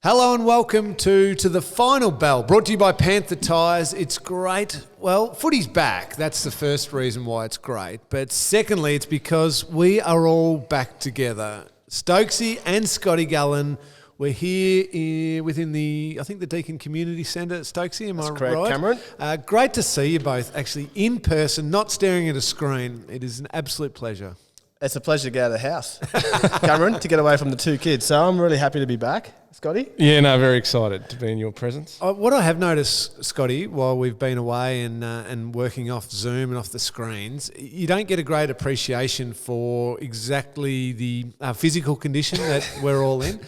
Hello and welcome to the final bell, brought to you by Panther Tyres. It's great. Well, footy's back. That's the first reason why it's great. But secondly, it's because we are all back together. Stokesy and Scotty Gullan. We're here within the Deakin Community Centre, Stokesy, am I right? That's correct, Cameron. Great to see you both actually in person, not staring at a screen. It is an absolute pleasure. It's a pleasure to get out of the house, Cameron, to get away from the two kids. So I'm really happy to be back. Scotty? Yeah, no, very excited to be in your presence. What I have noticed, Scotty, while we've been away and working off Zoom and off the screens, you don't get a great appreciation for exactly the physical condition that we're all in.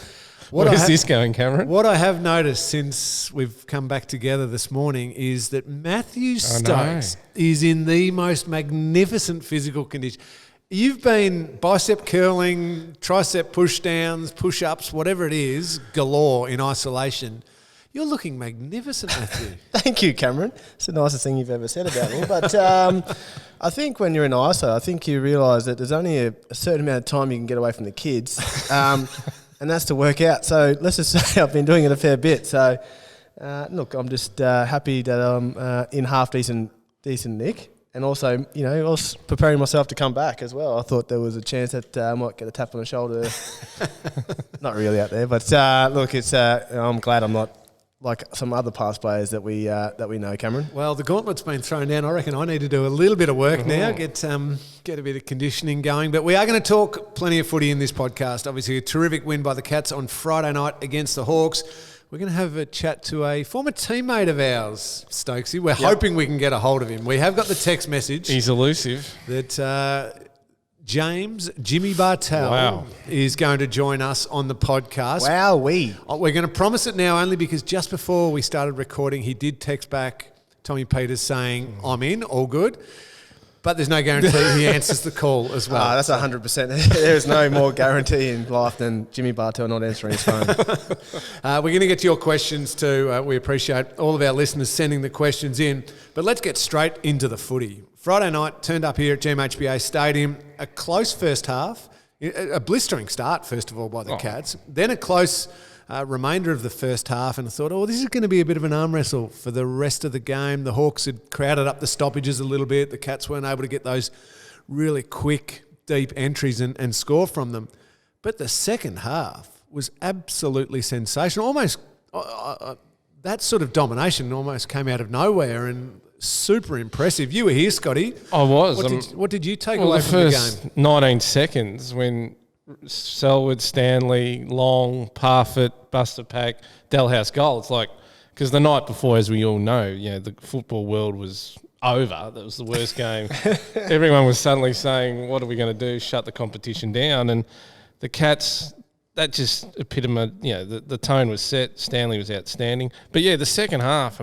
Where's this going, Cameron? What I have noticed since we've come back together this morning is that Mathew Stokes is in the most magnificent physical condition. You've been bicep curling, tricep pushdowns, push-ups, whatever it is, galore in isolation. You're looking magnificent, Mathew. Thank you, Cameron. It's the nicest thing you've ever said about me. But I think when you're in ISO, I think you realise that there's only a certain amount of time you can get away from the kids, and that's to work out. So let's just say I've been doing it a fair bit. So, look, I'm just happy that I'm in half decent nick. And also, you know, I was preparing myself to come back as well. I thought there was a chance that I might get a tap on the shoulder. Not really out there, but look, it's. I'm glad I'm not like some other past players that we know, Cameron. Well, the gauntlet's been thrown down. I reckon I need to do a little bit of work now, get a bit of conditioning going. But we are going to talk plenty of footy in this podcast. Obviously, a terrific win by the Cats on Friday night against the Hawks. We're going to have a chat to a former teammate of ours, Stokesy. We're hoping we can get a hold of him. We have got the text message. He's elusive. That Jimmy Bartel is going to join us on the podcast. We're going to promise it now only because just before we started recording, he did text back Tommy Peters saying, I'm in, all good. But there's no guarantee he answers the call as well. That's 100%. There's no more guarantee in life than Jimmy Bartel not answering his phone. We're going to get to your questions too. We appreciate all of our listeners sending the questions in. But let's get straight into the footy. Friday night, turned up here at GMHBA Stadium. A close first half. A blistering start, first of all, by the Cats. Then a close remainder of the first half, and I thought, this is going to be a bit of an arm wrestle for the rest of the game. The Hawks had crowded up the stoppages a little bit. The Cats weren't able to get those really quick, deep entries and score from them. But the second half was absolutely sensational. Almost that sort of domination almost came out of nowhere and super impressive. You were here, Scotty. I was. What did you take away from the game? The first 19 seconds when Selwood, Stanley, Long, Parfitt, Buster Pack, Delhouse goal. It's like, because the night before, as we all know, the football world was over. That was the worst game. Everyone was suddenly saying, what are we going to do? Shut the competition down. And the Cats, that just epitomised, the tone was set. Stanley was outstanding. But the second half,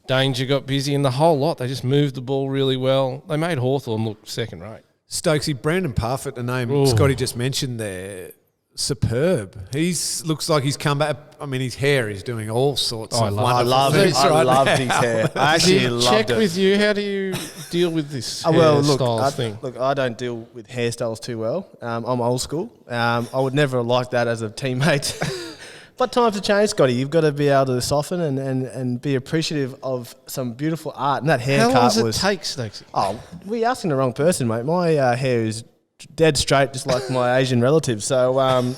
Danger got busy and the whole lot. They just moved the ball really well. They made Hawthorn look second rate. Stokesy, Brandon Parfitt, a name Scotty just mentioned there, superb. Looks like he's come back. His hair is doing all sorts of wonderful things. I loved his hair. I actually loved it. Check with you. How do you deal with this thing? Look, I don't deal with hairstyles too well. I'm old school. I would never like that as a teammate. But times have changed, Scotty. You've got to be able to soften and be appreciative of some beautiful art. And that haircut How long does it take, Stokes? We're asking the wrong person, mate. My hair is dead straight, just like my Asian relatives. So, I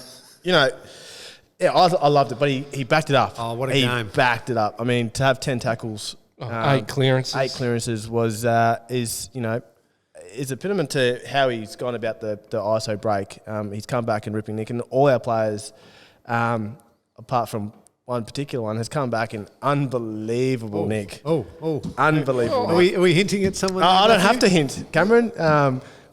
loved it. But he backed it up. Oh, what a game. He backed it up. To have 10 tackles. 8 clearances. 8 clearances was, is epitome to how he's gone about the ISO break. He's come back and ripping Nick. And all our players... apart from one particular one, has come back in unbelievable nick. Unbelievable. Are we hinting at someone? I don't have to hint, Cameron.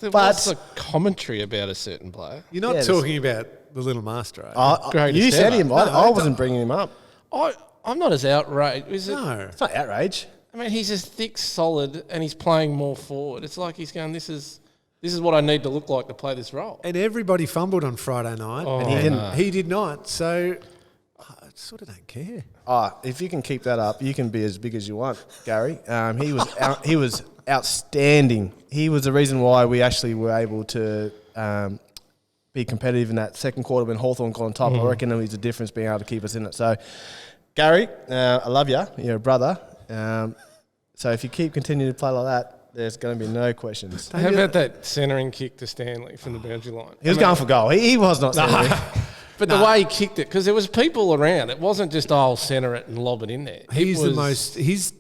What's the commentary about a certain player? You're not talking about the little master, are you? You said him. I wasn't bringing him up. I'm not as outraged. No. It's not outrage. He's as thick, solid, and he's playing more forward. It's like he's going, this is what I need to look like to play this role. And everybody fumbled on Friday night, and he didn't. He did not. So I sort of don't care. If you can keep that up, you can be as big as you want, Gary. He was outstanding. He was the reason why we actually were able to be competitive in that second quarter when Hawthorn got on top. I reckon it was the difference being able to keep us in it. So, Gary, I love you. You're a brother. So if you continuing to play like that, there's going to be no questions. How about that centering kick to Stanley from the boundary line? He was going for goal. He was not centering. But the way he kicked it, because there was people around. It wasn't just, I'll centre it and lob it in there. His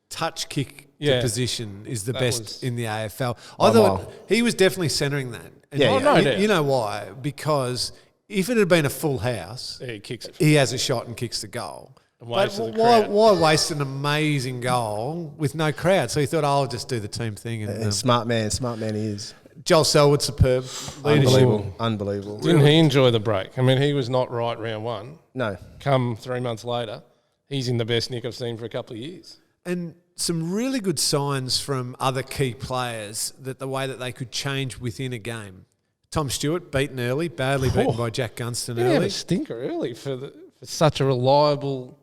touch kick to position is the best in the AFL. I thought he was definitely centering that. And you know why? Because if it had been a full house, he kicks it. He has a shot and kicks the goal. But why waste an amazing goal with no crowd? So he thought, I'll just do the team thing. And smart man he is. Joel Selwood, superb. Unbelievable. Didn't he enjoy the break? I mean, he was not right round one. No. Come 3 months later, he's in the best nick I've seen for a couple of years. And some really good signs from other key players that the way that they could change within a game. Tom Stewart beaten early, badly beaten by Jack Gunston early. He had a stinker early for such a reliable...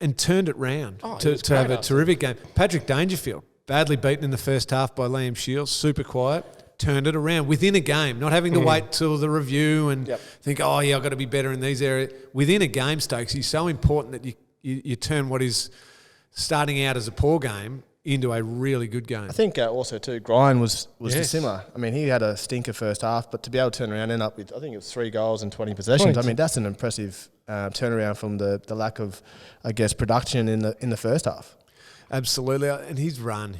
And turned it round to have a terrific game. Patrick Dangerfield, badly beaten in the first half by Liam Shields, super quiet, turned it around within a game, not having to wait till the review and think, I've got to be better in these areas. Within a game, Stokes, he's so important that you turn what is starting out as a poor game into a really good game. I think also too, Grind was similar. I mean, he had a stinker first half, but to be able to turn around and end up with, I think it was 3 goals and 20 possessions. I mean, that's an impressive turnaround from the lack of, I guess, production in the first half. Absolutely, and his run,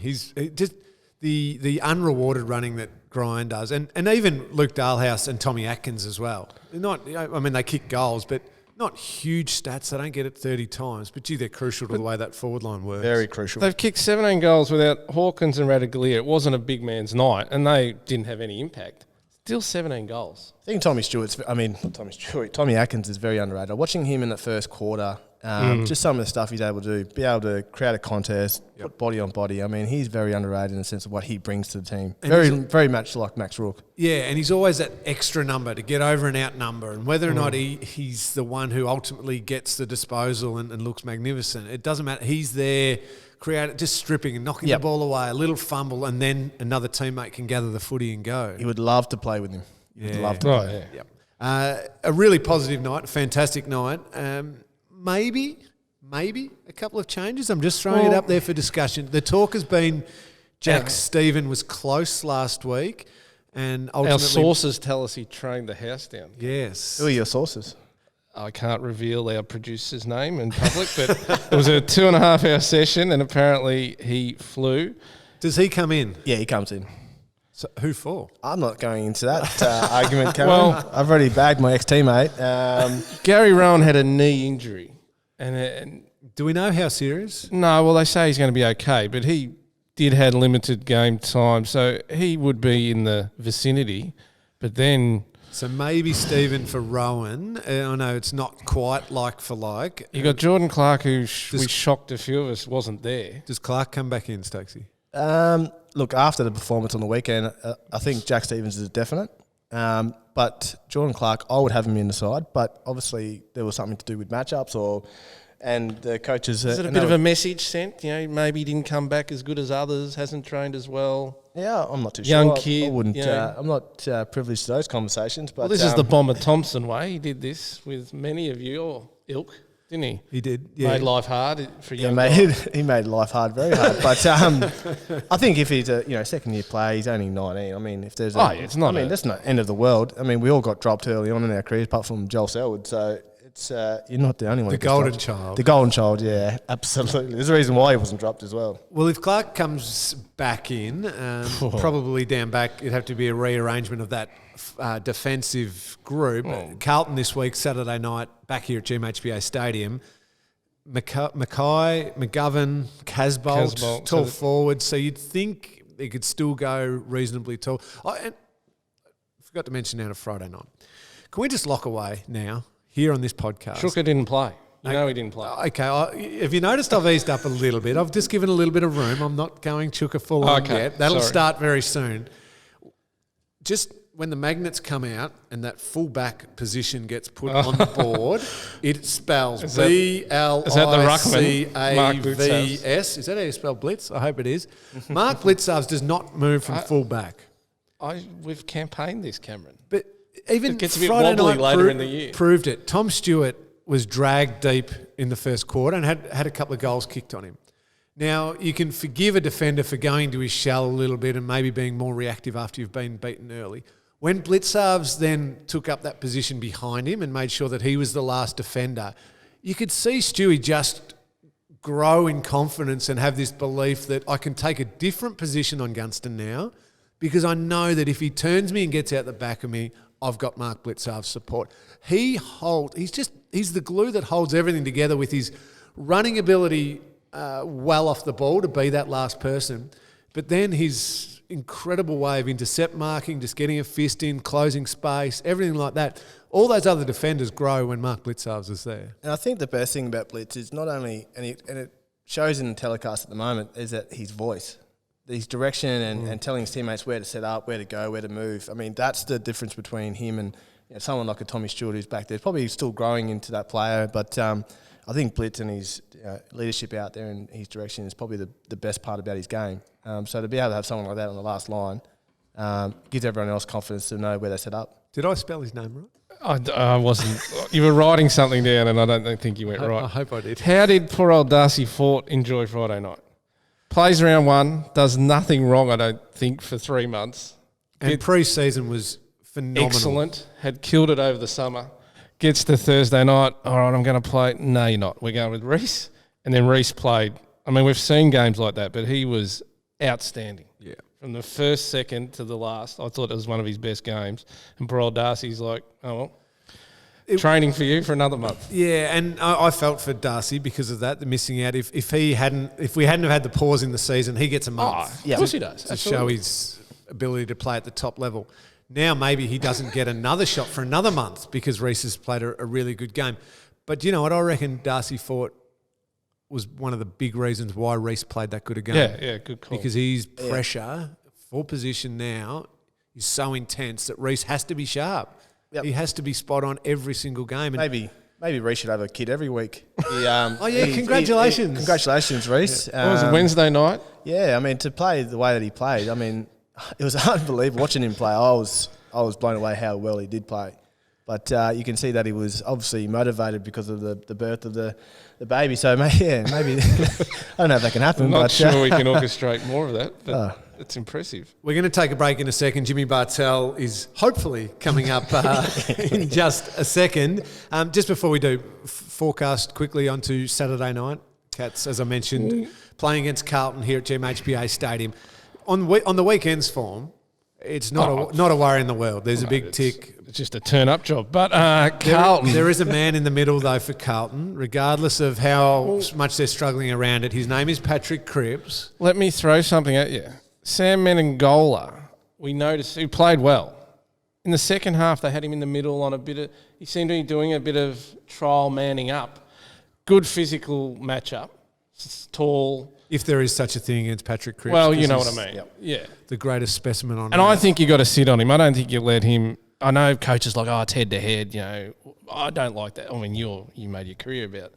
just the unrewarded running that Grind does, and even Luke Dalhouse and Tommy Atkins as well. They kick goals, but not huge stats. They don't get it 30 times, but gee, they're crucial to the way that forward line works. Very crucial. They've kicked 17 goals without Hawkins and Radaglia. It wasn't a big man's night, and they didn't have any impact. Still 17 goals. I think Tommy Atkins is very underrated. Watching him in the first quarter, just some of the stuff he's able to do, be able to create a contest, put body on body. I mean, he's very underrated in the sense of what he brings to the team. And very much like Max Rook. Yeah, and he's always that extra number to get over and out number. And whether or not he's the one who ultimately gets the disposal and looks magnificent, it doesn't matter. He's there, just stripping and knocking the ball away, a little fumble, and then another teammate can gather the footy and go. He would love to play with him. He would love to play. Yeah. A really positive night, a fantastic night. Maybe a couple of changes. I'm just throwing it up there for discussion. The talk has been Jack Stephen was close last week, and ultimately our sources tell us he trained the house down. Yes. Who are your sources? I can't reveal our producer's name in public, but it was a 2.5-hour session, and apparently he flew. Does he come in? Yeah, he comes in. So who for? I'm not going into that argument, Cameron. I've already bagged my ex-teammate. Gary Rowan had a knee injury. And do we know how serious? No, well, they say he's going to be okay, but he did have limited game time, so he would be in the vicinity. But then... So maybe Stephen for Rowan. I know it's not quite like for like. You got Jordan Clark, who we shocked a few of us wasn't there. Does Clark come back in, Stokesy? Look, after the performance on the weekend, I think Jack Stevens is definite. But Jordan Clark, I would have him in the side. But obviously, there was something to do with matchups and the coaches. Is it a bit of a message sent? Maybe he didn't come back as good as others, hasn't trained as well. Yeah, I'm not too Young sure. kid. I wouldn't. I'm not privileged to those conversations. But this is the Bomber Thompson way. He did this with many of your ilk, didn't he? He did. Yeah. Made life hard for you. He made life hard, very hard. But I think if he's a second year player, he's only 19. I mean, if there's it's not. That's not end of the world. I mean, we all got dropped early on in our careers, apart from Joel Selwood. So it's you're not the only one. The golden child. The golden child, yeah, absolutely. There's a reason why he wasn't dropped as well. Well, if Clark comes back in, probably down back, it'd have to be a rearrangement of that defensive group. Carlton this week, Saturday night, back here at GMHBA Stadium. Mackay, McGovern, Casbolt, tall forward. So you'd think they could still go reasonably tall. And I forgot to mention now to Friday night. Can we just lock away now here on this podcast? Shooker didn't play. He didn't play. Okay. Have you noticed I've eased up a little bit? I've just given a little bit of room. I'm not going Shooker full on yet. That'll start very soon. Just when the magnets come out and that full back position gets put on the board, it spells BLICAVS. Is that how you spell Blitz? I hope it is. Mark Blitzarves does not move from full back. We've campaigned this, Cameron. But even It gets a bit Friday wobbly night later in the year. proved it. Tom Stewart was dragged deep in the first quarter and had a couple of goals kicked on him. Now, you can forgive a defender for going to his shell a little bit and maybe being more reactive after you've been beaten early. When Blicavs then took up that position behind him and made sure that he was the last defender, you could see Stewie just grow in confidence and have this belief that I can take a different position on Gunston now because I know that if he turns me and gets out the back of me, I've got Mark Blicavs' support. He's the glue that holds everything together with his running ability well off the ball to be that last person, but then his incredible way of intercept marking, just getting a fist in, closing space, everything like that. All those other defenders grow when Mark Blicavs is there. And I think the best thing about Blitz is not only, and it shows in the telecast at the moment, is that his voice, his direction and telling his teammates where to set up, where to go, where to move. I mean, that's the difference between him and someone like a Tommy Stewart who's back there. Probably still growing into that player, but I think Blitz and his leadership out there and his direction is probably the best part about his game. So to be able to have someone like that on the last line gives everyone else confidence to know where they set up. Did I spell his name right? I wasn't. You were writing something down, and I don't think you went right. I hope I did. How did poor old Darcy Fort enjoy Friday night? Plays round one, does nothing wrong, I don't think, for 3 months. And pre-season was phenomenal. Excellent. Had killed it over the summer. Gets to Thursday night. All right, I'm going to play. No, you're not. We're going with Reece. And then Reece played. I mean, we've seen games like that, but he was outstanding. Yeah. From the first second to the last, I thought it was one of his best games. And poor old Darcy's like, oh, well, training for you for another month. Yeah, and I felt for Darcy because of that, the missing out. If we hadn't have had the pause in the season, he gets a month. Of course he does. To show his ability to play at the top level. Now maybe he doesn't get another shot for another month because Reece has played a really good game. But you know what? I reckon Darcy Fort was one of the big reasons why Reece played that good a game. Yeah, good call. Because his pressure, full position now, is so intense that Reece has to be sharp. Yep. He has to be spot on every single game. And Maybe Reece should have a kid every week. Congratulations. Congratulations, Reece. What was it, Wednesday night? Yeah, I mean, to play the way that he played, I mean, it was unbelievable watching him play. I was blown away how well he did play. But you can see that he was obviously motivated because of the birth of the baby. So, maybe I don't know if that can happen. I'm not sure we can orchestrate more of that, but it's impressive. We're going to take a break in a second. Jimmy Bartel is hopefully coming up in just a second. Just before we do, forecast quickly onto Saturday night. Cats, as I mentioned, playing against Carlton here at GMHBA Stadium. On the weekend's form, it's not a worry in the world. There's a big tick. It's just a turn-up job. But Carlton... There is a man in the middle, though, for Carlton, regardless of how much they're struggling around it. His name is Patrick Cripps. Let me throw something at you. Sam Menengola, we noticed, he played well. In the second half, they had him in the middle on a bit of... He seemed to be doing a bit of trial manning up. Good physical matchup. Tall... If there is such a thing against Patrick Cripps. Well, you know what I mean. Yeah. The greatest specimen on And I think you got to sit on him. I don't think you let him... I know coaches like, it's head-to-head, you know. I don't like that. I mean, you made your career about...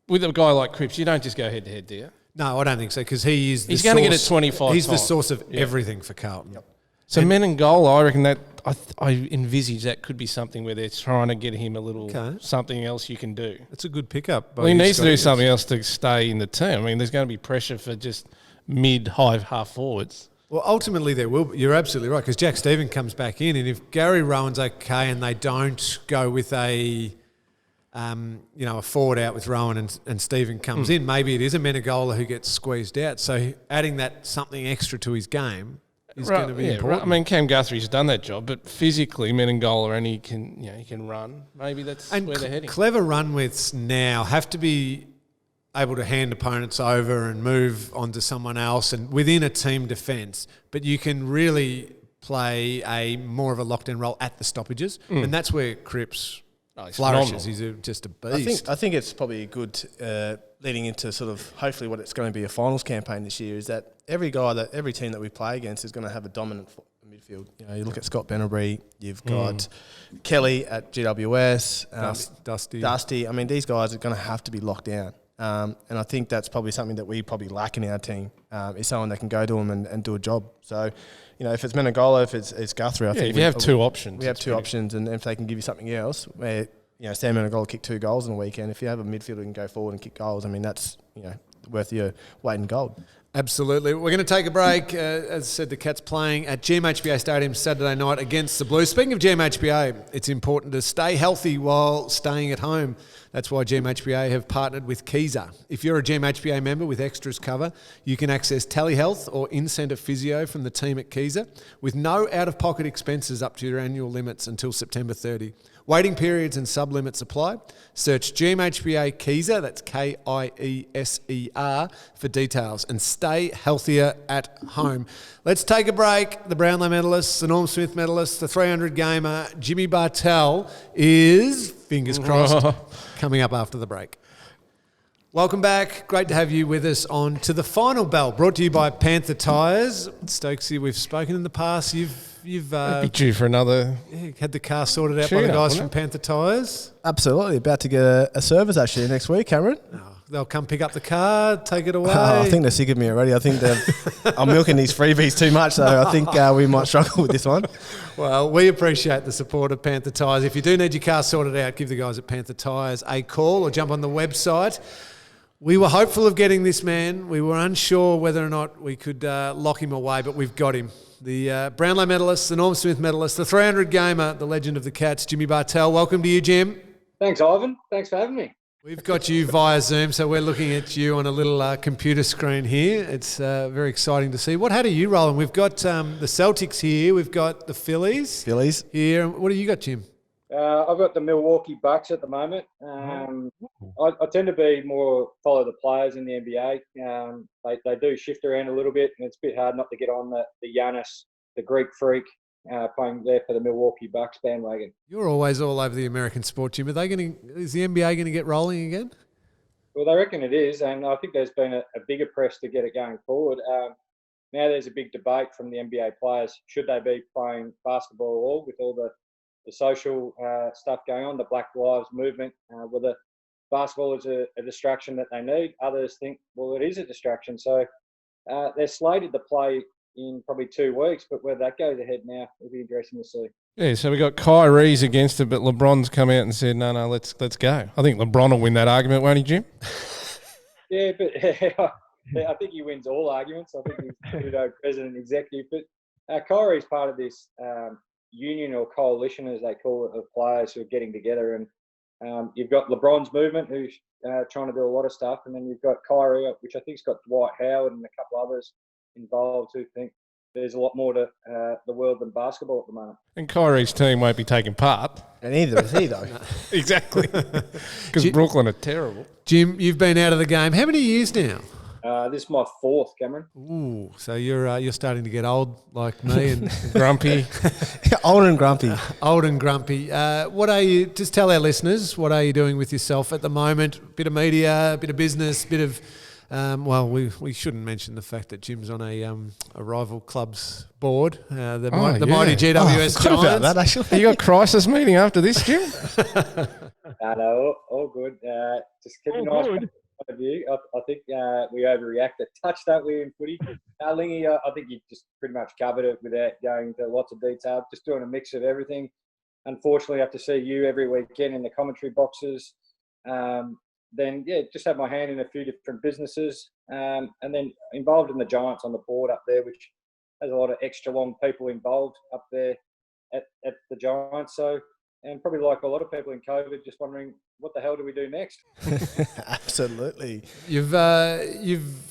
With a guy like Cripps, you don't just go head-to-head, do you? No, I don't think so, because he's going to get it 25 He's times. the source of everything for Carlton. Yep. So Menengola, I reckon that... I envisage that could be something where they're trying to get him a little something else you can do. That's a good pickup. Well, he needs to do something else to stay in the team. I mean, there's going to be pressure for just mid-high half forwards. Well, ultimately there will be. You're absolutely right, because Jack Stephen comes back in, and if Gary Rowan's okay and they don't go with a forward out with Rowan and Stephen comes in, maybe it is a Menegola who gets squeezed out. So adding that something extra to his game is going to be important. I mean, Cam Guthrie's done that job, but physically, Menengola, and he can run. Maybe that's where they're heading. Clever run widths now have to be able to hand opponents over and move onto someone else and within a team defence, but you can really play a more of a locked-in role at the stoppages, and that's where Cripps flourishes. Phenomenal. He's just a beast. I think it's probably good leading into sort of hopefully what it's going to be a finals campaign this year is that every team that we play against is going to have a dominant midfield. You know, you look at Scott Bennebury, you've got Kelly at GWS, Dusty. I mean, these guys are going to have to be locked down. And I think that's probably something that we probably lack in our team, is someone that can go to them and do a job. So, if it's Menegola, if it's Guthrie, I think if you have two options. We have two options, and if they can give you something else, where, Sam Menegola kicked 2 goals in the weekend. If you have a midfielder who can go forward and kick goals, I mean, that's, worth your weight in gold. Absolutely. We're going to take a break. As I said, the Cats playing at GMHBA Stadium Saturday night against the Blues. Speaking of GMHBA, it's important to stay healthy while staying at home. That's why GMHBA have partnered with Keezer. If you're a GMHBA member with extras cover, you can access telehealth or in-centre physio from the team at Keezer with no out-of-pocket expenses up to your annual limits until September 30. Waiting periods and sub-limits apply. Search GMHBA Keezer, that's Kieser, for details, and stay healthier at home. Let's take a break. The Brownlow medalists, the Norm Smith medalists, the 300 gamer, Jimmy Bartel is, fingers crossed, coming up after the break. Welcome back. Great to have you with us on To the Final Bell, brought to you by Panther Tyres. Stokesy, we've spoken in the past. You've be due for another. Had the car sorted out by the guys from Panther Tyres. Absolutely. About to get a service actually next week, Cameron. They'll come pick up the car, take it away. I think they're sick of me already. I think I'm milking these freebies too much, so I think we might struggle with this one. Well, we appreciate the support of Panther Tyres. If you do need your car sorted out, give the guys at Panther Tyres a call or jump on the website. We were hopeful of getting this man. We were unsure whether or not we could lock him away, but we've got him. The Brownlow medalist, the Norm Smith medalist, the 300 gamer, the legend of the Cats, Jimmy Bartel. Welcome to you, Jim. Thanks, Ivan. Thanks for having me. We've got you via Zoom, so we're looking at you on a little computer screen here. It's very exciting to see. What hat are you rolling? We've got the Celtics here. We've got the Phillies here. What do you got, Jim? I've got the Milwaukee Bucks at the moment. I tend to be more follow the players in the NBA. They do shift around a little bit, and it's a bit hard not to get on the Giannis, the Greek freak, playing there for the Milwaukee Bucks bandwagon. You're always all over the American sport, Jim. Is the NBA going to get rolling again? Well, they reckon it is, and I think there's been a bigger press to get it going forward. Now there's a big debate from the NBA players. Should they be playing basketball at all with all the social stuff going on, the Black Lives Movement, whether basketball is a distraction that they need. Others think, well, it is a distraction. So they're slated to play in probably 2 weeks, but where that goes ahead now will be interesting to see. Yeah, so we got Kyrie's against it, but LeBron's come out and said, no, let's go. I think LeBron will win that argument, won't he, Jim? Yeah, but I think he wins all arguments. I think he's president executive. But Kyrie's part of this union or coalition, as they call it, of players who are getting together. And you've got LeBron's movement, who's trying to do a lot of stuff. And then you've got Kyrie, which I think's got Dwight Howard and a couple others involved who think there's a lot more to the world than basketball at the moment. And Kyrie's team won't be taking part. And neither is he, though. Exactly. Because Brooklyn are terrible. Jim, you've been out of the game. How many years now? This is my 4th, Cameron. Ooh, so you're starting to get old like me and grumpy. Old and grumpy. Old and grumpy. What are you? Just tell our listeners, what are you doing with yourself at the moment? Bit of media, bit of business, bit of. We shouldn't mention the fact that Jim's on a rival club's board, the mighty GWS Giants. About that, actually. You got crisis meeting after this, Jim? No, all good. Just keep a nice point of view. I think we overreact a touch, don't we, in footy? Lingy, I think you just pretty much covered it without going into lots of detail. Just doing a mix of everything. Unfortunately, I have to see you every weekend in the commentary boxes. Then, just have my hand in a few different businesses, and then involved in the Giants on the board up there, which has a lot of extra long people involved up there at the Giants. So, and probably like a lot of people in COVID, just wondering what the hell do we do next? Absolutely. You've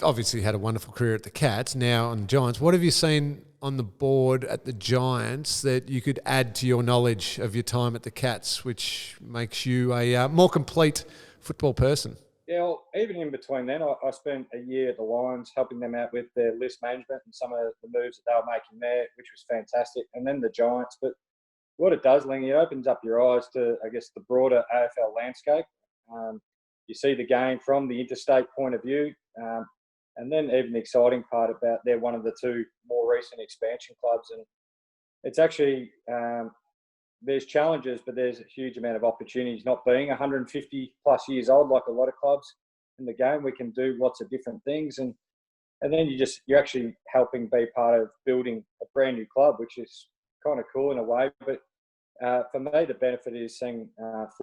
obviously had a wonderful career at the Cats, now on the Giants. What have you seen on the board at the Giants that you could add to your knowledge of your time at the Cats, which makes you a more complete football person? Yeah, well, even in between then, I spent a year at the Lions helping them out with their list management and some of the moves that they were making there, which was fantastic. And then the Giants. But what it does, Ling, it opens up your eyes to, I guess, the broader AFL landscape. You see the game from the interstate point of view. And then even the exciting part about they're one of the 2 more recent expansion clubs. And it's actually... there's challenges, but there's a huge amount of opportunities. Not being 150 plus years old, like a lot of clubs, the game. We can do lots of different things, and then you're actually helping be part of building a brand new club, which is kind of cool in a way. But for me, the benefit is seeing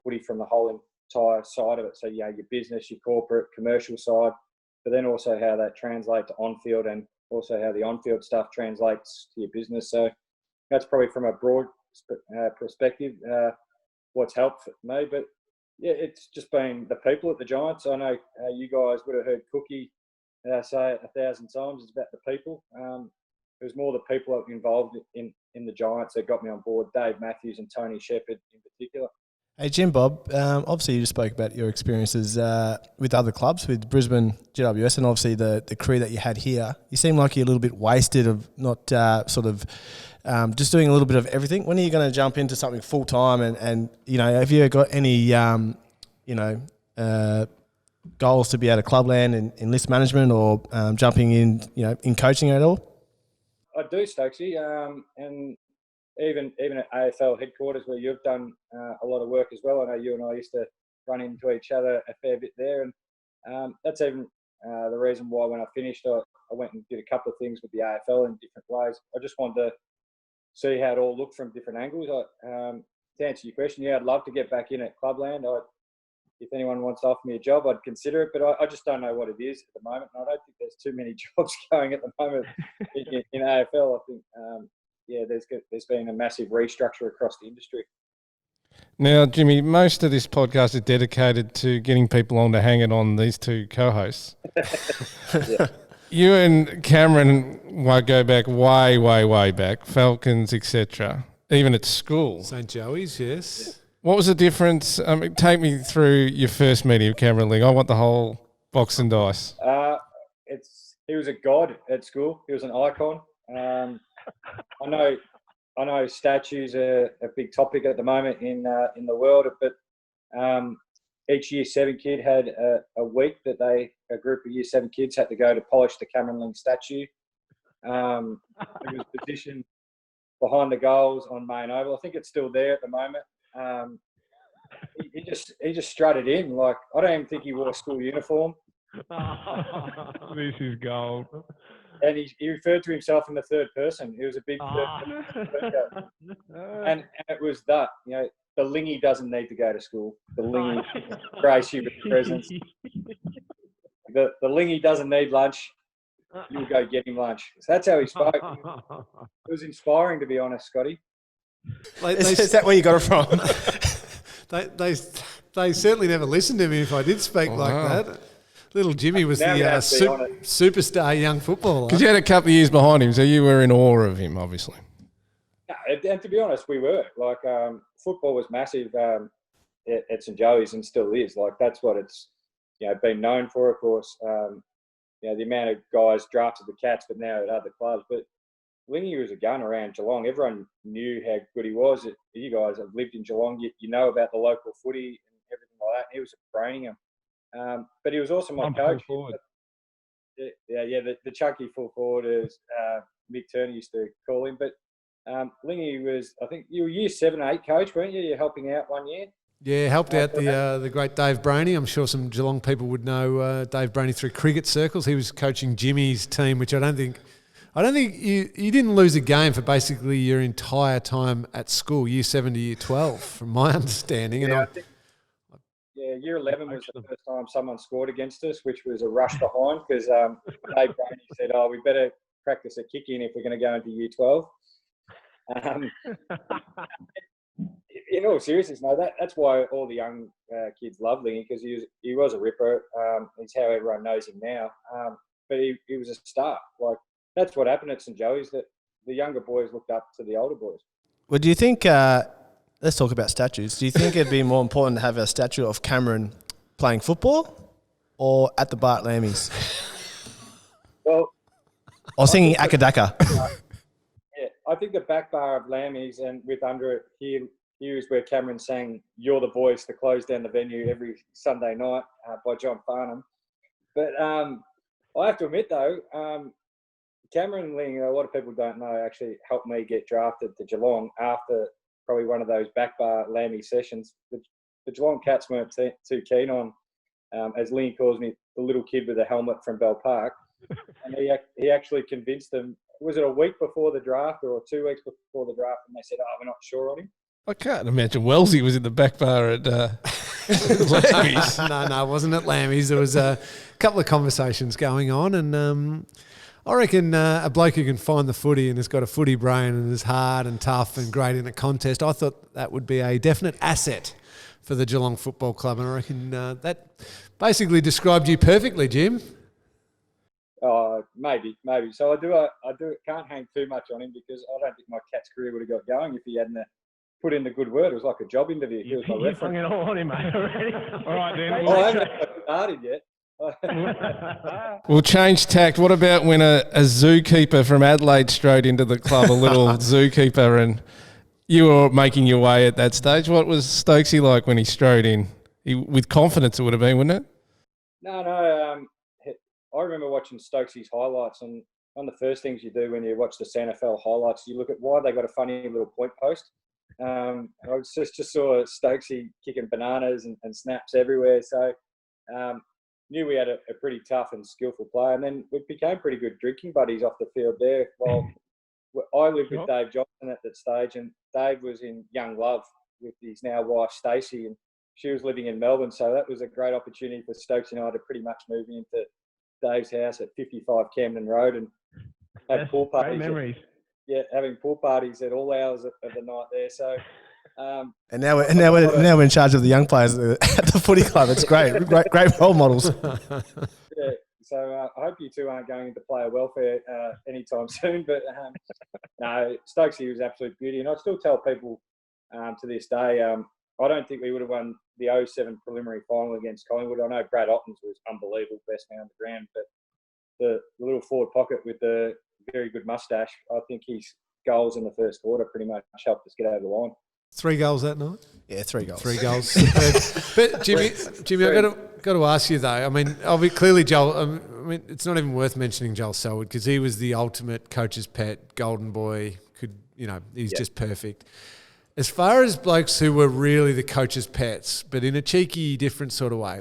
footy from the whole entire side of it. So, your business, your corporate, commercial side, but then also how that translates to on-field, and also how the on-field stuff translates to your business. So that's probably from a broad perspective what's helped me. But, yeah, it's just been the people at the Giants. I know you guys would have heard Cookie say it 1,000 times. It's about the people. It was more the people involved in the Giants that got me on board, Dave Matthews and Tony Shepherd in particular. Hey, Jim Bob, obviously you just spoke about your experiences with other clubs, with Brisbane GWS, and obviously the career that you had here. You seem like you're a little bit wasted of not just doing a little bit of everything. When are you going to jump into something full-time and have you got any, goals to be out of clubland and in list management or jumping in coaching at all? I do, Stokesy, and even at AFL headquarters where you've done a lot of work as well. I know you and I used to run into each other a fair bit there, and that's even the reason why when I finished, I went and did a couple of things with the AFL in different ways. I just wanted to see how it all looked from different angles. To answer your question, yeah, I'd love to get back in at clubland. If anyone wants to offer me a job, I'd consider it, but I just don't know what it is at the moment. And I don't think there's too many jobs going at the moment in AFL. I think, there's been a massive restructure across the industry. Now, Jimmy, most of this podcast is dedicated to getting people on to hang it on these two co-hosts. Yeah. You and Cameron won't go back way, way, way back, Falcons, etc., even at school. St. Joey's, yes. What was the difference? Take me through your first meeting with Cameron Ling. I want the whole box and dice. He was a god at school. He was an icon. I know statues are a big topic at the moment in the world, but each Year 7 kid had a week that a group of Year 7 kids had to go to polish the Cameron Ling statue. It was positioned behind the goals on Main Oval. I think it's still there at the moment. He just strutted in. Like, I don't even think he wore a school uniform. This is gold. And he referred to himself in the third person. He was a big third person. And it was that, the Lingy doesn't need to go to school. The Lingy grace you with presence. The Lingy doesn't need lunch. You'll go get him lunch. So that's how he spoke. It was inspiring, to be honest, Scotty. Is that where you got it from? They certainly never listened to me if I did speak like that. Little Jimmy was the superstar young footballer. Because you had a couple of years behind him, so you were in awe of him, obviously. And to be honest, we were. Like, football was massive at St. Joey's and still is. Like, that's what it's been known for, of course. The amount of guys drafted the Cats, but now at other clubs. But Lingy was a gun around Geelong. Everyone knew how good he was. You guys have lived in Geelong. You know about the local footy and everything like that. He was a Brainium. But he was also my coach. The chunky full forward, as Mick Turner used to call him. But Lingy was, I think you were Year 7, 8 coach, weren't you? You're helping out one year. Yeah, helped out the great Dave Brainey. I'm sure some Geelong people would know Dave Brainey through cricket circles. He was coaching Jimmy's team, which I don't think you didn't lose a game for basically your entire time at school, Year 7 to Year 12, from my understanding. Year 11 was the first time someone scored against us, which was a rush behind because Dave Brainey said, we better practice a kick-in if we're going to go into Year 12. In all seriousness, that's why all the young kids love Lingy, because he was a ripper. It's how everyone knows him now. But he was a star. Like, that's what happened at St. Joey's, that the younger boys looked up to the older boys. Well, do you think, let's talk about statues. Do you think it'd be more important to have a statue of Cameron playing football or at the Bart Lammies? Well, or singing Akadaka? I think the back bar of Lammies and with under it, here is where Cameron sang "You're the Voice" to close down the venue every Sunday night by John Farnham. But I have to admit, though, Cameron Ling, a lot of people don't know, actually helped me get drafted to Geelong after probably one of those back bar Lammy sessions. The Geelong Cats weren't too keen on, as Ling calls me, the little kid with a helmet from Bell Park, and he actually convinced them. Was it a week before the draft or 2 weeks before the draft? And they said, "Oh, we're not sure on him." I can't imagine Wellesley was in the back bar at Lammy's. No, it wasn't at Lammy's. There was a couple of conversations going on, and I reckon a bloke who can find the footy and has got a footy brain and is hard and tough and great in a contest, I thought that would be a definite asset for the Geelong Football Club, and I reckon that basically described you perfectly, Jim. Maybe. So I can't hang too much on him because I don't think my Cats career would have got going if he hadn't put in the good word. It was like a job interview. He was my You've hung it all on him, mate, already. All right, then. I haven't started yet. We'll change tact. What about when a zookeeper from Adelaide strode into the club, a little zookeeper, and you were making your way at that stage? What was Stokesy like when he strode in? With confidence it would have been, wouldn't it? No. I remember watching Stokesy's highlights, and one of the first things you do when you watch the SANFL highlights, you look at why they got a funny little point post. I just saw Stokesy kicking bananas and snaps everywhere. So knew we had a pretty tough and skillful player. And then we became pretty good drinking buddies off the field there. Well, I lived with Dave Johnson at that stage, and Dave was in young love with his now wife, Stacey, and she was living in Melbourne. So that was a great opportunity for Stokes and I to pretty much move into Dave's house at 55 Camden Road and have pool parties. Great memories. Having pool parties at all hours of the night there. So, and now we're in charge of the young players at the footy club. It's great role models. Yeah. So I hope you two aren't going into player welfare anytime soon. But no, Stokesy was absolute beauty, and I still tell people to this day. I don't think we would have won the 07 preliminary final against Collingwood. I know Brad Ottens was unbelievable, best man on the ground, but the little forward pocket with the very good moustache, I think his goals in the first quarter pretty much helped us get over the line. 3 goals that night? Yeah, 3 goals. 3 goals. But Jimmy, I've got to ask you though. I mean, clearly Joel. I mean, it's not even worth mentioning Joel Selwood because he was the ultimate coach's pet, golden boy. He's just perfect. As far as blokes who were really the coach's pets, but in a cheeky, different sort of way,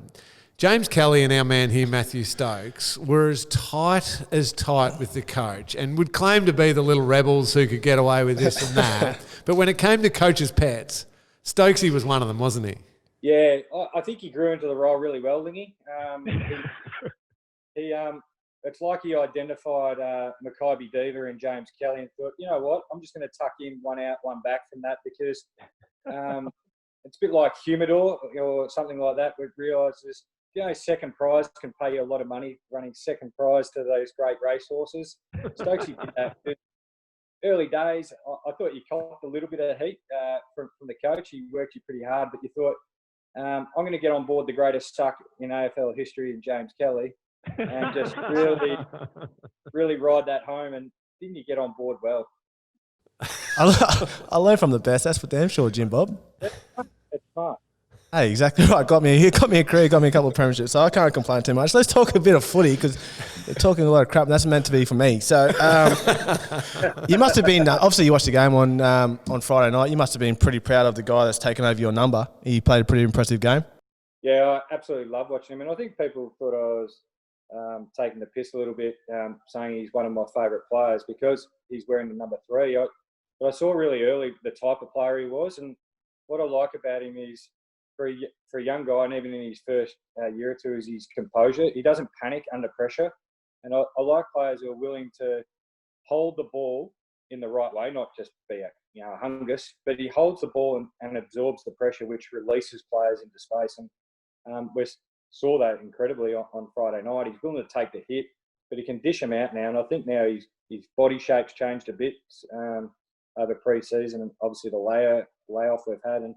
James Kelly and our man here, Mathew Stokes, were as tight with the coach and would claim to be the little rebels who could get away with this and that. But when it came to coach's pets, Stokesy was one of them, wasn't he? Yeah, I think he grew into the role really well, Lingy. It's like he identified Mackay Diva and James Kelly and thought, you know what, I'm just going to tuck in one out, one back from that because it's a bit like Humidor or something like that. We realised second prize can pay you a lot of money running second prize to those great racehorses. Stokesy did that. Early days, I thought you copped a little bit of heat from the coach. He worked you pretty hard, but you thought, I'm going to get on board the greatest suck in AFL history in James Kelly and just really ride that home. And didn't you get on board well? I learned from the best. That's for damn sure, Jim Bob. It's smart. Hey, exactly right. Got me a career, got me a couple of premierships, so I can't complain too much. Let's talk a bit of footy because you're talking a lot of crap, and that's meant to be for me. So you must have been obviously you watched the game on Friday night. You must have been pretty proud of the guy that's taken over your number. He played a pretty impressive game. Yeah, I absolutely love watching him, and I think people thought I was taking the piss a little bit, saying he's one of my favourite players because he's wearing the number 3. But I saw really early the type of player he was, and what I like about him is for a young guy, and even in his first year or two, is his composure. He doesn't panic under pressure, and I like players who are willing to hold the ball in the right way, not just be a hungus, but he holds the ball and absorbs the pressure, which releases players into space. And we saw that incredibly on Friday night. He's willing to take the hit, but he can dish them out now. And I think now his body shape's changed a bit over pre-season, and obviously the layoff we've had. And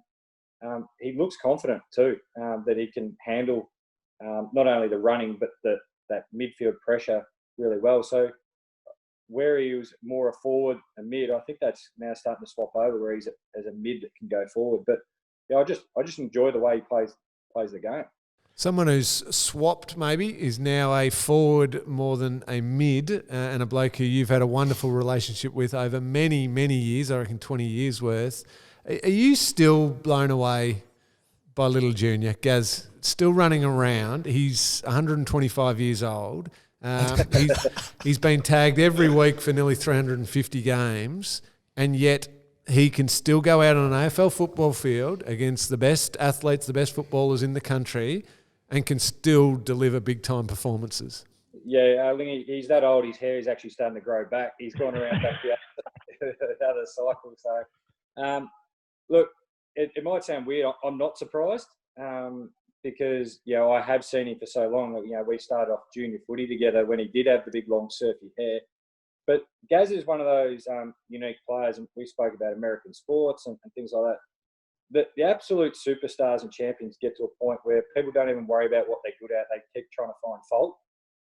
he looks confident too, that he can handle not only the running, but that midfield pressure really well. So where he was more a forward, a mid, I think that's now starting to swap over where he's as a mid that can go forward. But yeah, I just enjoy the way he plays the game. Someone who's swapped maybe is now a forward more than a mid, and a bloke who you've had a wonderful relationship with over many, many years, I reckon 20 years worth. Are you still blown away by little junior, Gaz, still running around. He's 125 years old. He's been tagged every week for nearly 350 games, and yet he can still go out on an AFL football field against the best athletes, the best footballers in the country, and can still deliver big-time performances. Yeah, Ling, he's that old. His hair is actually starting to grow back. He's gone around back the other cycle. So, look, it might sound weird. I'm not surprised because, I have seen him for so long. We started off junior footy together when he did have the big, long, surfy hair. But Gaz is one of those unique players, and we spoke about American sports and things like that. The absolute superstars and champions get to a point where people don't even worry about what they're good at. They keep trying to find fault.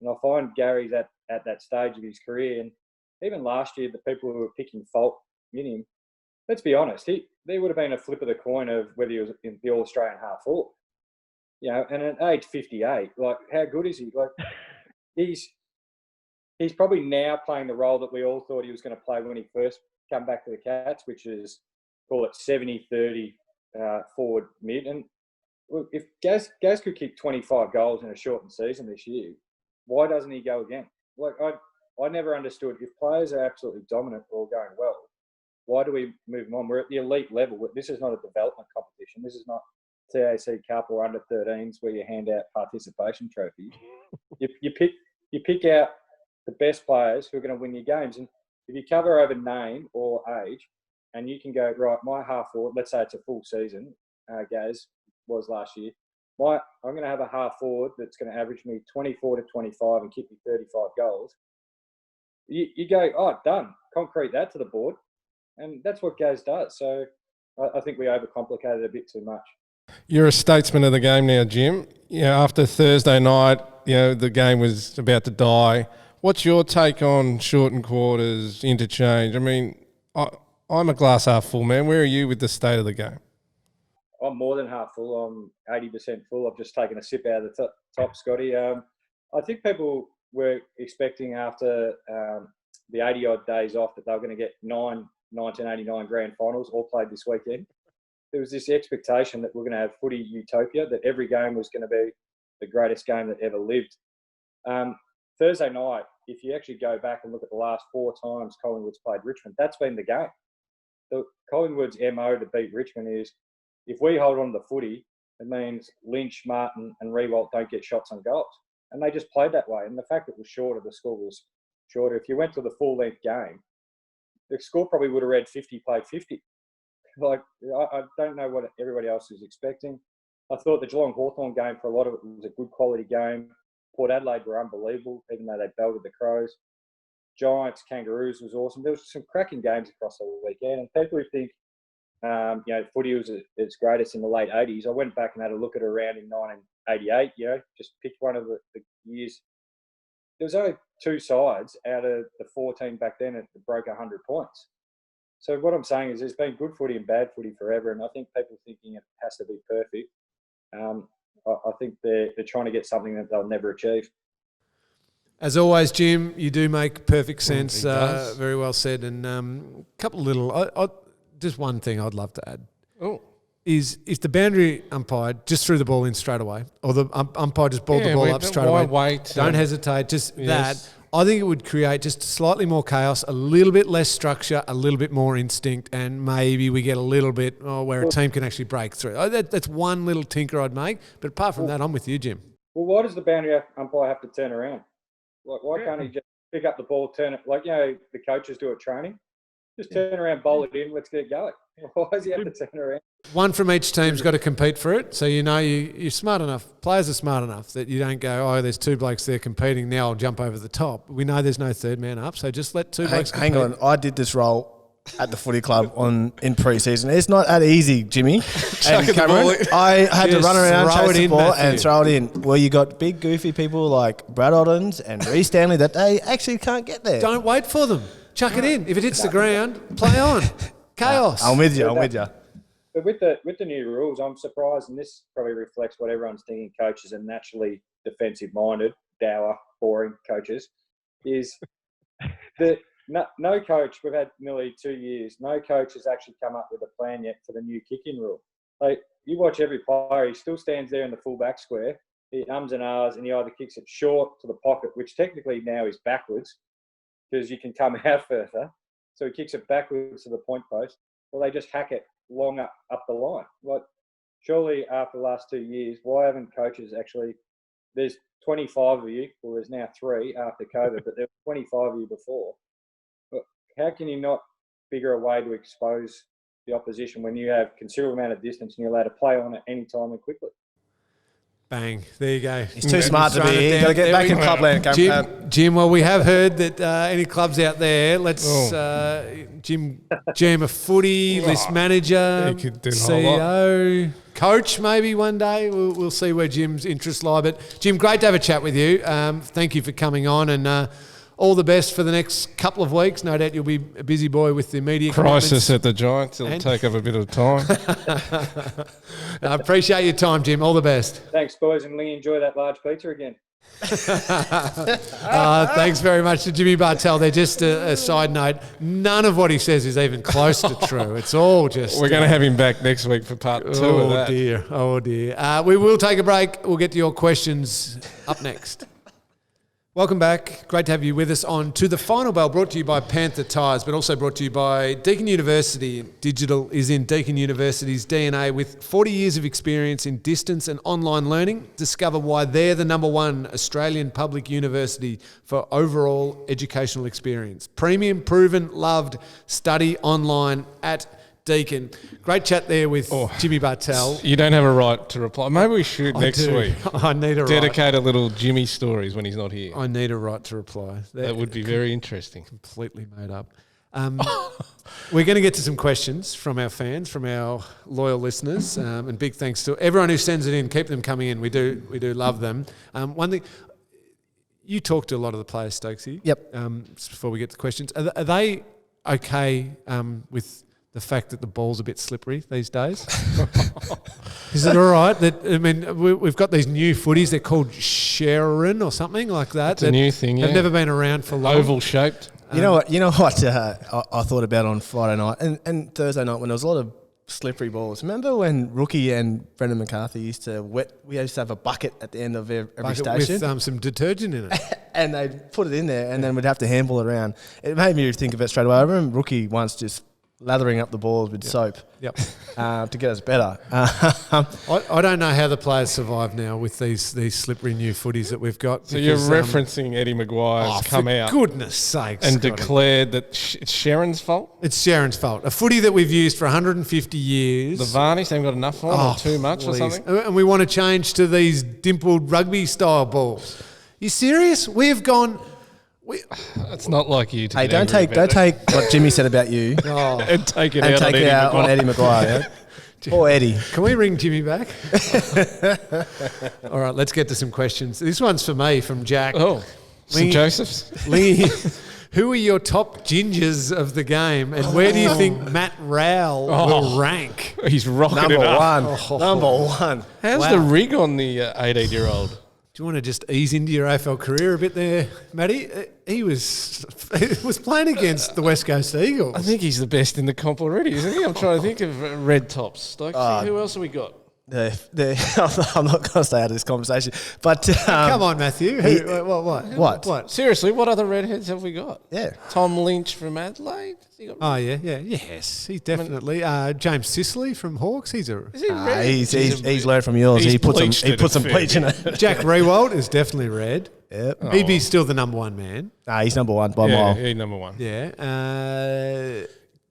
And I find Gary's at that stage of his career. And even last year, the people who were picking fault in him, let's be honest, there would have been a flip of the coin of whether he was in the All-Australian half forward. And at age 58, how good is he? He's probably now playing the role that we all thought he was going to play when he first came back to the Cats, which is, call it 70-30 forward mid. And look, if Gaz could kick 25 goals in a shortened season this year, why doesn't he go again? I never understood, if players are absolutely dominant or going well, why do we move them on? We're at the elite level. This is not a development competition. This is not TAC Cup or under 13s where you hand out participation trophies. You pick out the best players who are going to win your games. And if you cover over name or age, and you can go, right, my half forward, let's say it's a full season, Gaz was last year, I'm going to have a half forward that's going to average me 24 to 25 and kick me 35 goals. You go, done. Concrete that to the board. And that's what Gaz does. So I think we overcomplicate it a bit too much. You're a statesman of the game now, Jim. After Thursday night, the game was about to die. What's your take on shortened quarters, interchange? I mean, I'm a glass half full, man. Where are you with the state of the game? I'm more than half full. I'm 80% full. I've just taken a sip out of the top, Scotty. I think people were expecting after the 80-odd days off that they were going to get 1989 grand finals all played this weekend. There was this expectation that we're going to have footy utopia, that every game was going to be the greatest game that ever lived. Thursday night, if you actually go back and look at the last 4 times Collingwood's played Richmond, that's been the game. Collingwood's MO to beat Richmond is, if we hold on to the footy, it means Lynch, Martin and Riewoldt don't get shots on goals. And they just played that way. And the fact it was shorter, the score was shorter. If you went to the full-length game, the score probably would have read 50, played 50. I don't know what everybody else is expecting. I thought the Geelong Hawthorn game, for a lot of it, was a good quality game. Port Adelaide were unbelievable, even though they belted the Crows. Giants, Kangaroos was awesome. There was some cracking games across the weekend. And people who think, footy was at its greatest in the late 80s, I went back and had a look at it around in 1988, just picked one of the years. There was only 2 sides out of the 14 back then that broke 100 points. So what I'm saying is there's been good footy and bad footy forever, and I think people thinking it has to be perfect. I think they're trying to get something that they'll never achieve. As always, Jim, you do make perfect sense. Very well said. And a couple of little, just one thing I'd love to add. Is if the boundary umpire just threw the ball in straight away, or the umpire just balled the ball up straight away. Wait? Don't hesitate. Just that. I think it would create just slightly more chaos, a little bit less structure, a little bit more instinct, and maybe we get a little bit where a team can actually break through. That's one little tinker I'd make. But apart from that, I'm with you, Jim. Well, why does the boundary umpire have to turn around? Why can't he just pick up the ball, turn it, the coaches do at training? Just turn around, bowl it in, let's get it going. Why does he have to turn around? One from each team's got to compete for it. So, you're smart enough, players are smart enough that you don't go, there's 2 blokes there competing, now I'll jump over the top. We know there's no third man up, so just let 2 blokes compete. Hang on, I did this role at the footy club in pre-season. It's not that easy, Jimmy and Cameron. I had to run around, chase the ball and throw it in. Well, you got big goofy people like Brad Oddens and Reece Stanley that they actually can't get there. Don't wait for them. Chuck it in. If it hits the ground, play on. Chaos. I'm with you. But with the new rules, I'm surprised, and this probably reflects what everyone's thinking. Coaches are naturally defensive-minded, dour, boring coaches. Is that no coach? We've had nearly 2 years. No coach has actually come up with a plan yet for the new kick-in rule. you watch every player, he still stands there in the full back square. He ums and ahs, and he either kicks it short to the pocket, which technically now is backwards because you can come out further. So he kicks it backwards to the point post, or they just hack it long up the line. Like, surely after the last 2 years, why haven't coaches actually? There's 25 of you, or there's now 3 after COVID, but there were 25 of you before. But how can you not figure a way to expose the opposition when you have considerable amount of distance and you're allowed to play on it any time and quickly? Bang. There you go. He's too smart to be here. Got to get back in clubland. Jim, well, we have heard that any clubs out there, let's Jim jam a footy, list manager, He could do a whole lot. CEO, coach maybe one day. We'll see where Jim's interests lie. But, Jim, great to have a chat with you. Thank you for coming on, and all the best for the next couple of weeks. No doubt you'll be a busy boy with the media Crisis at the Giants. It'll take up a bit of time. I appreciate your time, Jim. All the best. Thanks, boys, and Ling, enjoy that large pizza again. Thanks very much to Jimmy Bartel. They're just a side note. None of what he says is even close to true. It's all just... We're going to have him back next week for part 2 of that. Oh, dear. We will take a break. We'll get to your questions up next. Welcome back. Great to have you with us on To the Final Bell, brought to you by Panther Tyres, but also brought to you by Deakin University. Digital is in Deakin University's DNA. With 40 years of experience in distance and online learning, discover why they're the #1 Australian public university for overall educational experience. Premium, proven, loved. Study online at Deakin. Great chat there with Jimmy Bartel. You don't have a right to reply. Maybe we should next week. I need a Dedicate a little Jimmy stories when he's not here. I need a right to reply. That would be very interesting. Completely made up. We're going to get to some questions from our fans, from our loyal listeners, and big thanks to everyone who sends it in. Keep them coming in. We do love them. One thing, you talk to a lot of the players, Stokesy. Yep. Just before we get to questions, are they okay with the fact that the ball's a bit slippery these days? Is it all right? We've got these new footies. They're called Sharon or something like that. It's a new thing, yeah. They've never been around for long. Oval shaped. You know what I thought about on Friday night and Thursday night when there was a lot of slippery balls. Remember when Rookie and Brendan McCarthy used to we used to have a bucket at the end of every station? With some detergent in it. And they'd put it in there and then we'd have to handball it around. It made me think of it straight away. I remember Rookie once just lathering up the balls with soap to get us better. I don't know how the players survive now with these slippery new footies that we've got. So you're referencing Eddie Maguire's come out. For goodness sakes. And Scotty. Declared that it's Sharon's fault? It's Sharon's fault. A footy that we've used for 150 years. The varnish, they haven't got enough on or too much or something? And we want to change to these dimpled rugby style balls. You serious? We've gone... It's not like you to Hey, don't take what Jimmy said about you and take it out on Eddie Maguire. Or Eddie. Can we ring Jimmy back? All right, let's get to some questions. This one's for me from Jack. Oh, St. Joseph's? Ling, who are your top gingers of the game and where do you think Matt Rowell will rank? He's rocking Number it up. one. Number one. How's the rig on the 18-year-old? Do you want to just ease into your AFL career a bit there, Matty? He was playing against the West Coast Eagles. I think he's the best in the comp already, isn't he? I'm trying to think of red tops. Stokes, who else have we got? I'm not going to stay out of this conversation. But come on, Mathew. What? Seriously, what other redheads have we got? Yeah. Tom Lynch from Adelaide. Yes, he's definitely. James Sicily from Hawks. He's a. Is he red? He's learned from yours. He put some bleach in it. Jack Rewald is definitely red. Yep. BB's still the number one man. He's number one by a mile. Yeah, he's number one. Yeah.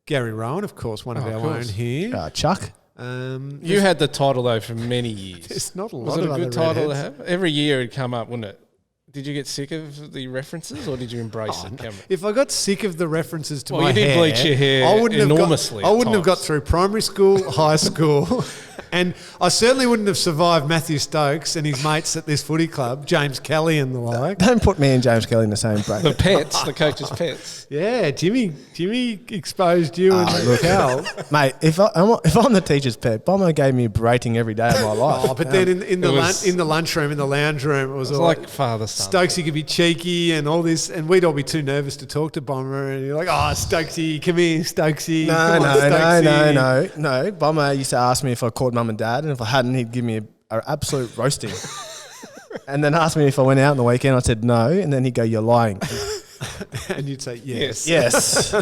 Gary Rowan, of course, one of our own here. Chuck. You had the title though for many years. It's not a lot. Was it of a good other title to redheads. have? Every year it'd come up, wouldn't it? Did you get sick of the references, or did you embrace it, Cameron? If I got sick of the references to Well, my you did hair, bleach your hair enormously. I wouldn't have got times. through primary school, high school, and I certainly wouldn't have survived Mathew Stokes and his mates at this footy club, James Kelly and the like. Don't put me and James Kelly in the same The bracket. pets, the coach's pets. Yeah, Jimmy exposed you and Cal. Mate, if I'm the teacher's pet, Bomber gave me a berating every day of my life. Oh, but then in the lunchroom, in the lounge room, it was all like father-son. Stokesy could be cheeky and all this, and we'd all be too nervous to talk to Bomber, and you're like, Stokesy, come here, Stokesy. No. Bomber used to ask me if I caught mum and dad, and if I hadn't, he'd give me an absolute roasting. And then asked me if I went out on the weekend. I said no, and then he'd go, "You're lying." And you'd say yes. Yes.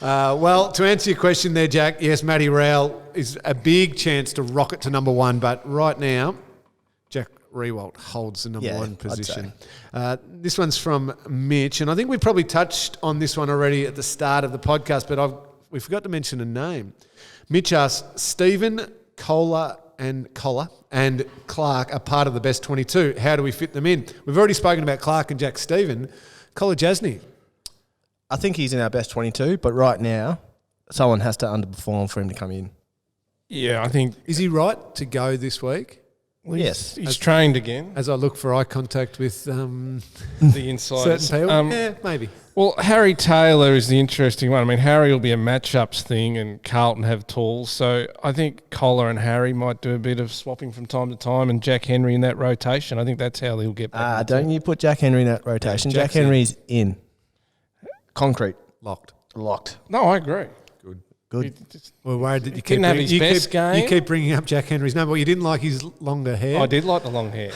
Well, to answer your question there, Jack, yes, Matty Rowell is a big chance to rocket to number one, but right now, Jack Riewoldt holds the number one position. This one's from Mitch, and I think we probably touched on this one already at the start of the podcast, but we forgot to mention a name. Mitch asked, Stephen, Kohler and Clark are part of the best 22. How do we fit them in? We've already spoken about Clark and Jack Stephen. Kohler Jasny. I think he's in our best 22, but right now, someone has to underperform for him to come in. Yeah, I think... Is he right to go this week? Well, yes. He's trained again. As I look for eye contact with the insiders. certain people? Yeah, maybe. Well, Harry Taylor is the interesting one. I mean, Harry will be a matchups thing and Carlton have tools. So I think Kohler and Harry might do a bit of swapping from time to time and Jack Henry in that rotation. I think that's how he'll get back. Don't you put Jack Henry in that rotation. Yeah, Jack Henry's in. Concrete. Locked. No, I agree. Good. We're worried that you Didn't have his best game. You keep bringing up Jack Henry's name, but you didn't like his longer hair. I did like the long hair.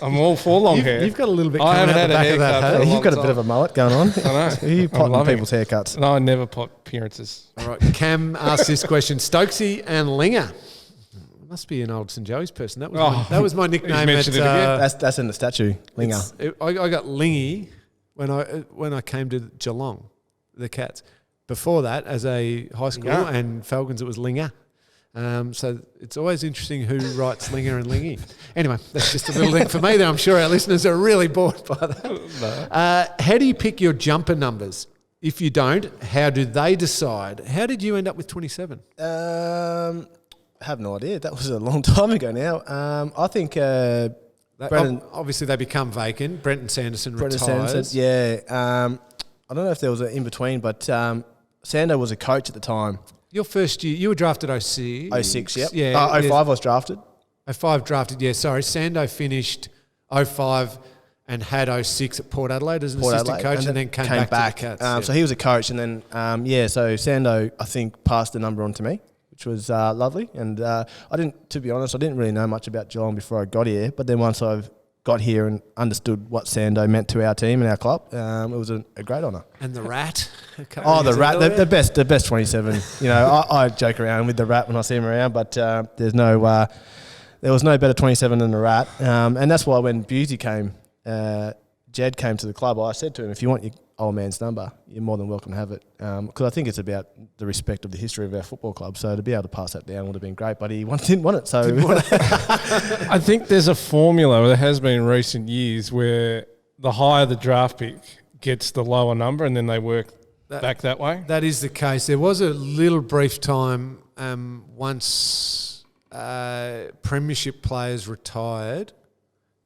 I'm all for long hair. You've got a little bit I coming haven't out had the a back of that haircut hat. for a You've long got a time. bit of a mullet going on. I know. You I'm potting loving people's it. haircuts. No, I never pot appearances. All right, Cam asked this question. Stokesy and Linger. Must be an old St. Joey's person. That was my nickname. mentioned it again. That's in the statue, Linger. I got Lingy when I came to Geelong, the Cats. Before that, as a high school and Falcons, it was Linger. So it's always interesting who writes Linger and Lingy. Anyway, that's just a little thing for me there. I'm sure our listeners are really bored by that. How do you pick your jumper numbers? If you don't, how do they decide? How did you end up with 27? I have no idea. That was a long time ago now. I think Brendan... Obviously, they become vacant. Brenton Sanderson retires. Sanderson, I don't know if there was an in-between, but Sando was a coach at the time. Your first year, you were drafted 06. 06, yep. Yeah. 05 I was drafted. 05 drafted, yeah. Sorry, Sando finished 05 and had 06 at Port Adelaide as an assistant coach and then came back to the Cats. So he was a coach and then, so Sando, I think, passed the number on to me, which was lovely. And to be honest, I didn't really know much about Geelong before I got here. But then once I've got here and understood what Sando meant to our team and our club, it was a great honour. And the Rat. The Rat, the best 27. You know, I joke around with the Rat when I see him around, but there was no better 27 than the Rat. And that's why when Busey came, Jed came to the club, I said to him, if you want your old man's number, you're more than welcome to have it. Because I think it's about the respect of the history of our football club. So to be able to pass that down would have been great, but he didn't want it. So I think there's a formula, or there has been in recent years, where the higher the draft pick gets the lower number and then they work back that way. That is the case. There was a little brief time once Premiership players retired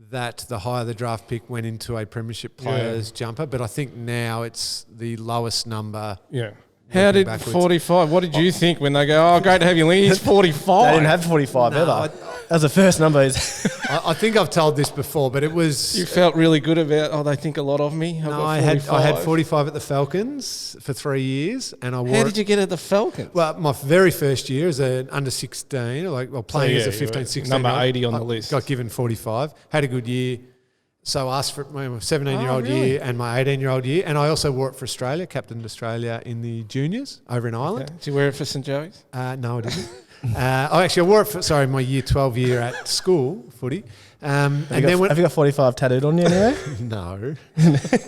that the higher the draft pick went into a Premiership player's jumper, but I think now it's the lowest number. Yeah. How did backwards. 45? What did you think when they go, oh, great to have you, Ling? He's 45. They didn't have 45 ever. That was the first number. I think I've told this before, but it was... You felt really good about, they think a lot of me. I had 45 at the Falcons for 3 years, and I wore... How did you get at the Falcons? Well, my very first year as an under 16, playing as a 15, 16. Number 80 on the list. Got given 45, had a good year. So I asked for my 17-year-old year and my 18-year-old year, and I also wore it for Australia, captained Australia in the juniors over in Ireland. Okay. Did you wear it for St. Joey's? No, I didn't. I wore it for, my year 12 year at school, footy. Have you got 45 tattooed on you anyway? No.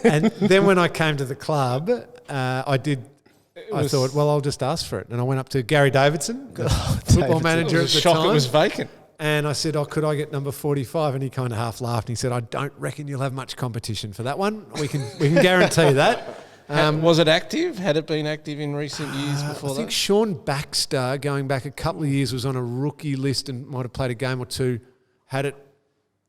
And then when I came to the club, I thought, well, I'll just ask for it. And I went up to Gary Davidson, the football manager at the time. It was vacant. And I said, could I get number 45? And he kind of half laughed and he said, I don't reckon you'll have much competition for that one. We can guarantee that. Was it active? Had it been active in recent years before that? I think Sean Baxter, going back a couple of years, was on a rookie list and might have played a game or two. Had it,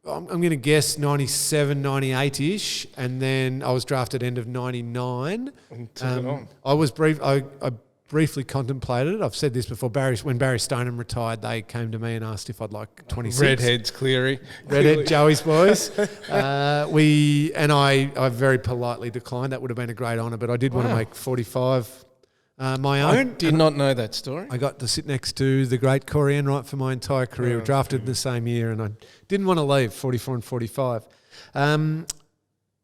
I'm going to guess 97, 98-ish. And then I was drafted end of 99. And took it on. I briefly contemplated it. I've said this before. When Barry Stoneham retired, they came to me and asked if I'd like 26. Redheads, Cleary. Redhead, Joey's boys. I very politely declined. That would have been a great honour, but I did want to make 45 My I own. did not know that story. I got to sit next to the great Corey Enright for my entire career. We drafted in the same year, and I didn't want to leave, 44 and 45.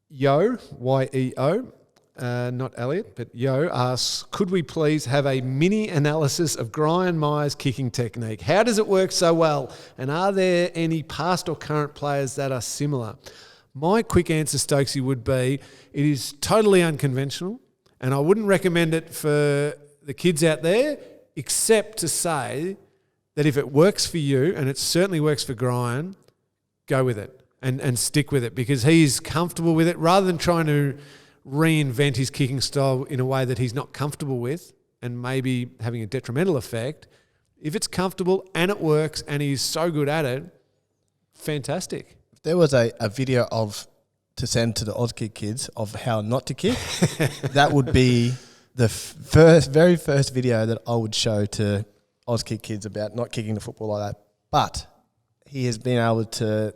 Yo, Y-E-O, not Elliot, but Yo asks, could we please have a mini analysis of Brian Myers' kicking technique? How does it work so well? And are there any past or current players that are similar? My quick answer, Stokesy, would be it is totally unconventional, and I wouldn't recommend it for the kids out there, except to say that if it works for you, and it certainly works for Brian, go with it and stick with it, because he's comfortable with it, rather than trying to reinvent his kicking style in a way that he's not comfortable with and maybe having a detrimental effect. If it's comfortable and it works and he's so good at it, fantastic. If there was a video to send to the Auskick kids of how not to kick, that would be the very first video that I would show to Auskick kids about not kicking the football like that. But he has been able to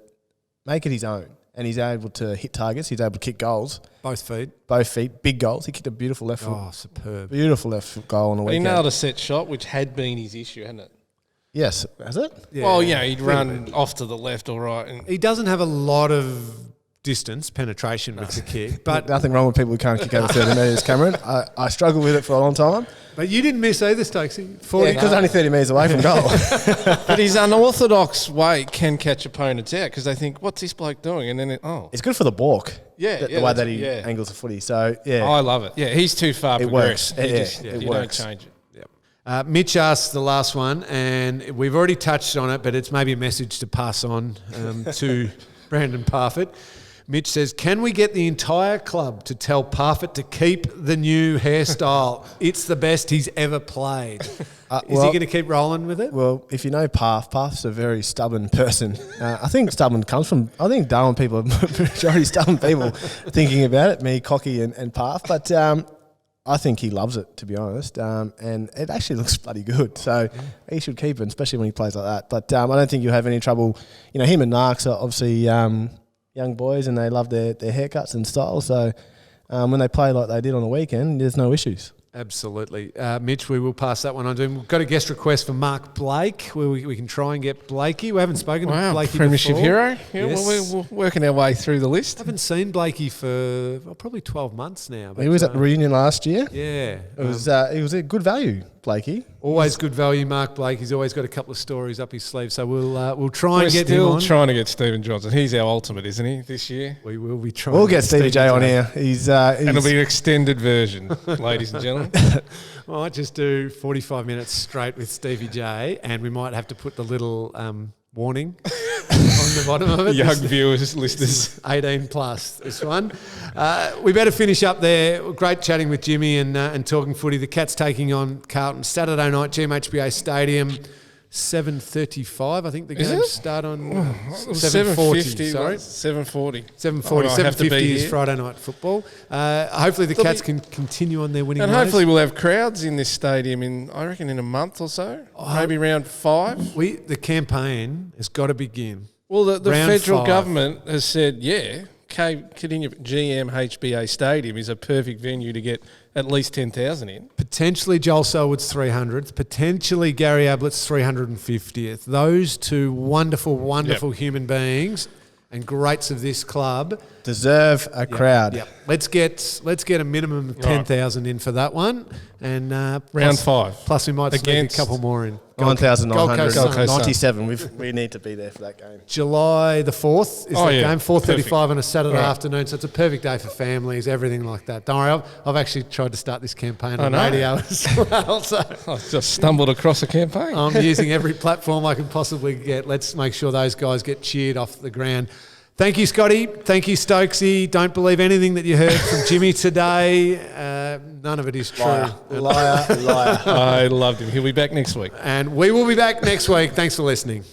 make it his own, and he's able to hit targets. He's able to kick goals. Both feet. Big goals. He kicked a beautiful left foot. Oh, superb. Beautiful left foot goal on the But he weekend. nailed a set shot, which had been his issue, hadn't it? Yes, has it? Yeah. Well, he'd run off to the left or right. And He doesn't have a lot of distance penetration with the kick, but Nothing wrong with people who can't kick over 30 metres, Cameron. I struggled with it for a long time. you didn't miss either, Stokesy. 40. Because only 30 metres away from goal. but his unorthodox way can catch opponents out because they think, what's this bloke doing? And then, It's good for the balk. Yeah, The way that he yeah. angles the footy. So, yeah. I love it. Yeah, he's too far It progressed. works. You It don't works. change it. Mitch asked the last one, and we've already touched on it, but it's maybe a message to pass on to Brandon Parfitt. Mitch says, can we get the entire club to tell Parfitt to keep the new hairstyle? It's the best he's ever played. Is he going to keep rolling with it? Well, if you know Parth's a very stubborn person. I think stubborn comes from, I think Darwin people are majority stubborn people thinking about it, me, Cocky and Parth. But I think he loves it, to be honest. And it actually looks bloody good. So he should keep it, especially when he plays like that. But I don't think you'll have any trouble. You know, him and Narks are obviously young boys and they love their haircuts and style. So when they play like they did on the weekend, there's no issues. Absolutely. Mitch, we will pass that one on to him. We've got a guest request for Mark Blake, where we can try and get Blakey. We haven't spoken to Blakey Premiership before. hero. Yeah, Yes. well, we're working our way through the list. Haven't seen Blakey for probably 12 months now. But, He was at the reunion last year. Yeah. It was a good value, Blakey. Always good value, Mark Blake. He's always got a couple of stories up his sleeve, so we'll try We're and get him still on. trying to get Stephen Johnson. He's our ultimate, isn't he, this year? We will be trying. We'll to get Stevie J on here. And it'll be an extended version, ladies and gentlemen. I might just do 45 minutes straight with Stevie J, and we might have to put the little warning on the bottom of it. Young This- viewers, listeners. 18 plus, this one. We better finish up there. Great chatting with Jimmy and talking footy. The Cats taking on Carlton Saturday night, GMHBA Stadium, 7:35. I think the games start on 7:40. Sorry, 7:40. 7:40. Oh, I have to 7:50 be is here. Friday night football. Hopefully the Cats can continue on their winning And ways. hopefully we'll have crowds in this stadium in a month or so, maybe around 5. The campaign has got to begin. Well, the Round federal 5. government has said, GMHBA Stadium is a perfect venue to get at least 10,000 in. Potentially Joel Selwood's 300th, potentially Gary Ablett's 350th. Those two wonderful human beings and greats of this club Deserve a crowd. Yep. Let's get a minimum of 10,000 in for that one, and Round 5. Plus we might sneak a Against- couple more in. 9,997. We need to be there for that game. July the 4th is that game, 4:35 on a Saturday Right. afternoon, so it's a perfect day for families, everything like that. Don't worry, I've actually tried to start this campaign on know. radio as well, so I've just stumbled across a campaign. I'm using every platform I can possibly get. Let's make sure those guys get cheered off the ground. Thank you, Scotty. Thank you, Stokesy. Don't believe anything that you heard from Jimmy today. None of it is true. Liar. I loved him. He'll be back next week. And we will be back next week. Thanks for listening.